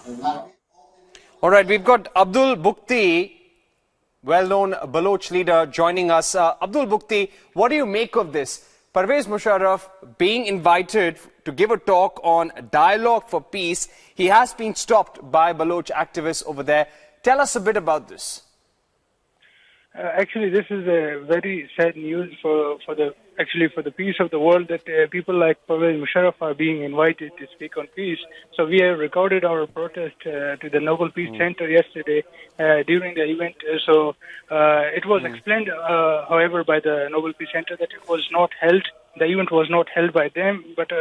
All right, we've got Abdul Bugti, well-known Baloch leader, joining us. Abdul Bugti, what do you make of this? Pervez Musharraf being invited to give a talk on dialogue for peace. He has been stopped by Baloch activists over there. Tell us a bit about this. Actually, this is a very sad news for the peace of the world that people like Pervez Musharraf are being invited to speak on peace. So we have recorded our protest to the Nobel Peace Center yesterday during the event. It was explained, however, by the Nobel Peace Center that it was not held. The event was not held by them, but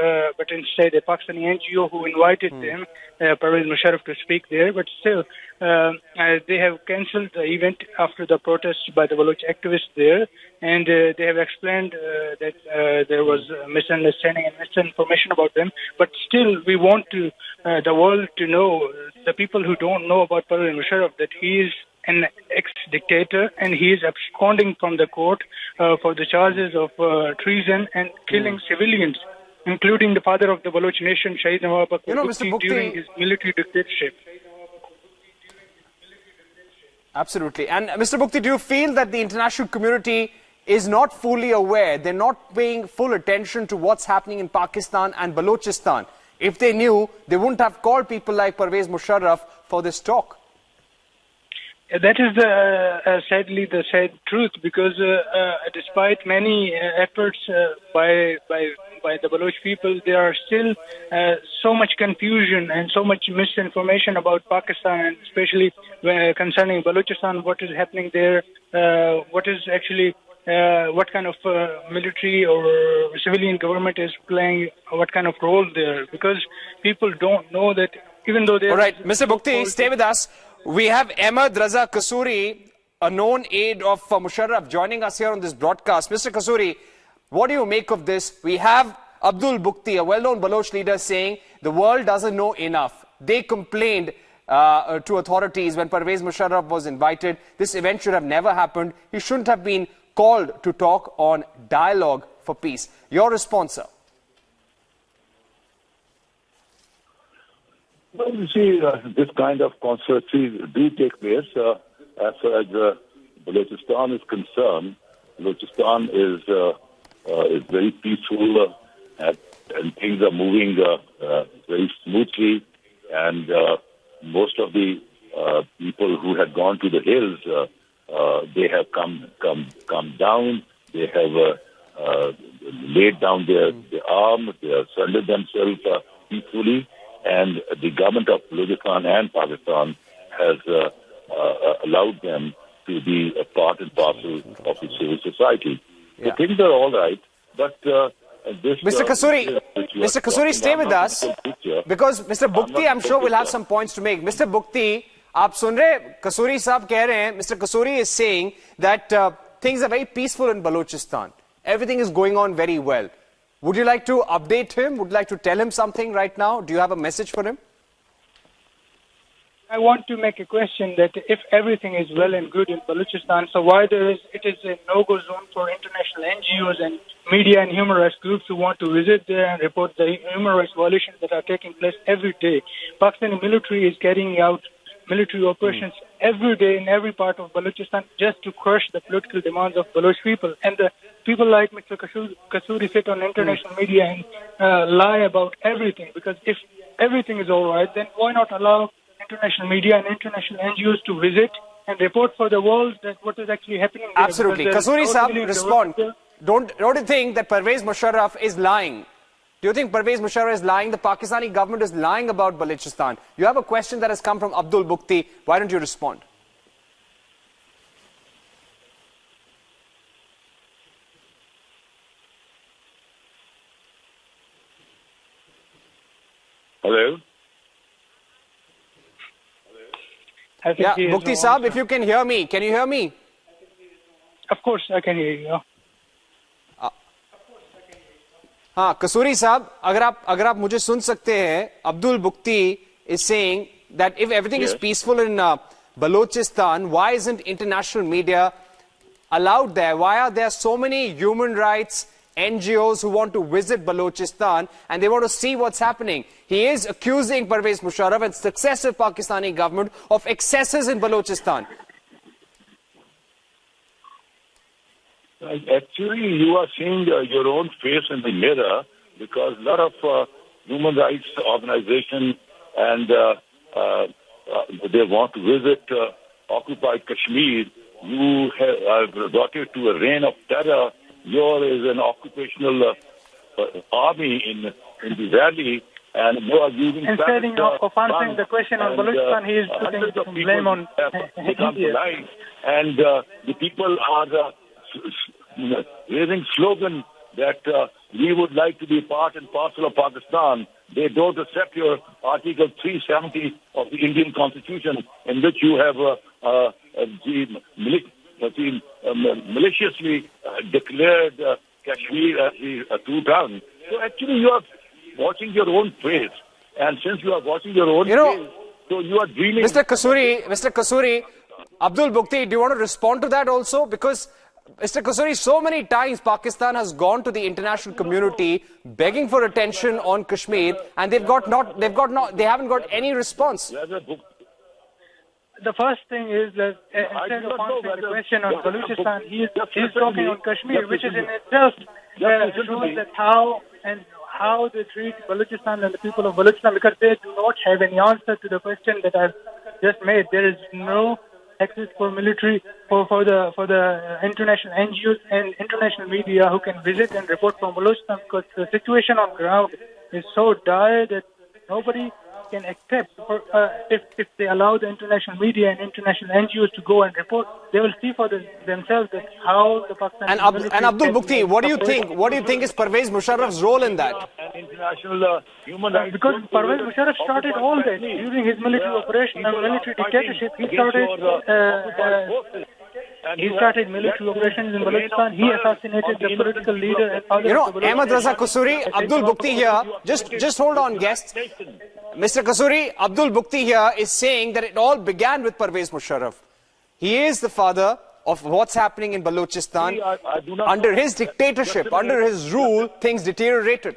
instead a Pakistani NGO who invited them, Pervez Musharraf, to speak there. But still, they have cancelled the event after the protests by the Baloch activists there, and they have explained that there was misunderstanding and misinformation about them. But still, we want the world to know, the people who don't know about Pervez Musharraf, that he is an ex-dictator and he is absconding from the court for the charges of treason and killing civilians, including the father of the Baloch nation, Shahid Nawab Bugti, during his military dictatorship. Absolutely. And Mr. Bugti, do you feel that the international community is not fully aware, they're not paying full attention to what's happening in Pakistan and Balochistan? If they knew, they wouldn't have called people like Pervez Musharraf for this talk. That is sadly the sad truth, because despite many efforts by the Baloch people, there are still so much confusion and so much misinformation about Pakistan, and especially concerning Balochistan, what is happening there, what is actually, what kind of military or civilian government is playing, what kind of role there, because people don't know that even though they... All right, Mr. Bugti, stay with us. We have Ahmed Raza Kasuri, a known aide of Musharraf, joining us here on this broadcast. Mr. Kasuri, what do you make of this? We have Abdul Bugti, a well-known Baloch leader, saying the world doesn't know enough. They complained to authorities when Pervez Musharraf was invited. This event should have never happened. He shouldn't have been called to talk on dialogue for peace. Your response, sir? Well, you see, this kind of controversies do take place. As far as Balochistan is concerned, Balochistan is very peaceful and things are moving very smoothly. And most of the people who had gone to the hills, they have come down. They have laid down their arms. They have surrendered themselves peacefully. And the government of Balochistan and Pakistan has allowed them to be a part and parcel of the civil society. Yeah. So things are all right, but this... Mr. Kasuri, stay with us, because Mr. Bugti, I'm sure, will have some points to make. Mr. Bugti, आप सुन रहे, Kasuri साहब कह रहे हैं, Mr. Kasuri is saying that things are very peaceful in Balochistan. Everything is going on very well. Would you like to update him? Would you like to tell him something right now? Do you have a message for him? I want to make a question that if everything is well and good in Balochistan, so why it is a no-go zone for international NGOs and media and human rights groups who want to visit there and report the human rights violations that are taking place every day? Pakistani military is carrying out military operations every day in every part of Balochistan just to crush the political demands of Baloch people. And the people like Mr. Kasuri sit on international media and lie about everything, because if everything is all right, then why not allow international media and international NGOs to visit and report for the world that what is actually happening there? Absolutely. Kasuri Saab, respond. Don't you think that Pervez Musharraf is lying? Do you think Pervez Musharraf is lying? The Pakistani government is lying about Balochistan. You have a question that has come from Abdul Bugti. Why don't you respond? Hello? Yeah, Bugti Saab, if you can hear me, can you hear me? Of course, I can hear you. हाँ, Kasuri साहब, अगर आप मुझे सुन सकते हैं, Abdul Bugti is saying that if everything is peaceful in Balochistan, why isn't international media allowed there? Why are there so many human rights NGOs who want to visit Balochistan and they want to see what's happening. He is accusing Pervez Musharraf and successive Pakistani government of excesses in Balochistan. Actually, you are seeing your own face in the mirror, because a lot of human rights organizations and they want to visit occupied Kashmir. You have resorted to a reign of terror. Yours is an occupational army in the valley, and you are using... Instead of answering the question on Balochistan, he is putting blame on India. And the people are raising slogan that we would like to be part and parcel of Pakistan. They don't accept your Article 370 of the Indian Constitution, in which you have maliciously declared Kashmir as the true tongue. So actually you are watching your own face. And since you are watching your own face, so you are dreaming... Mr. Kasuri, Abdul Bugti, do you want to respond to that also? Because Mr. Kasuri, so many times Pakistan has gone to the international community begging for attention on Kashmir, and they haven't got any response. The first thing is that instead of answering the question on Balochistan, he is talking on Kashmir, which is in itself shows that how they treat Balochistan and the people of Balochistan, because they do not have any answer to the question that I've just made. There is no access for military for the international NGOs and international media who can visit and report from Balochistan, because the situation on ground is so dire that nobody can accept. If they allow the international media and international NGOs to go and report, they will see for themselves that how the Pakistani and Abdul Bugti, what do you think? What do you think is Pervez Musharraf's role in that? International human rights. Because Pervez Musharraf started all that during his military operation and military dictatorship. He started military operations in Balochistan. He assassinated the political leader and others. You know, Ahmad Raza Kasuri, Abdul Bugti here. Just hold on, guests. Mr. Kasuri, Abdul Bugti here is saying that it all began with Pervez Musharraf. He is the father of what's happening in Balochistan. Under his dictatorship, under his rule, things deteriorated.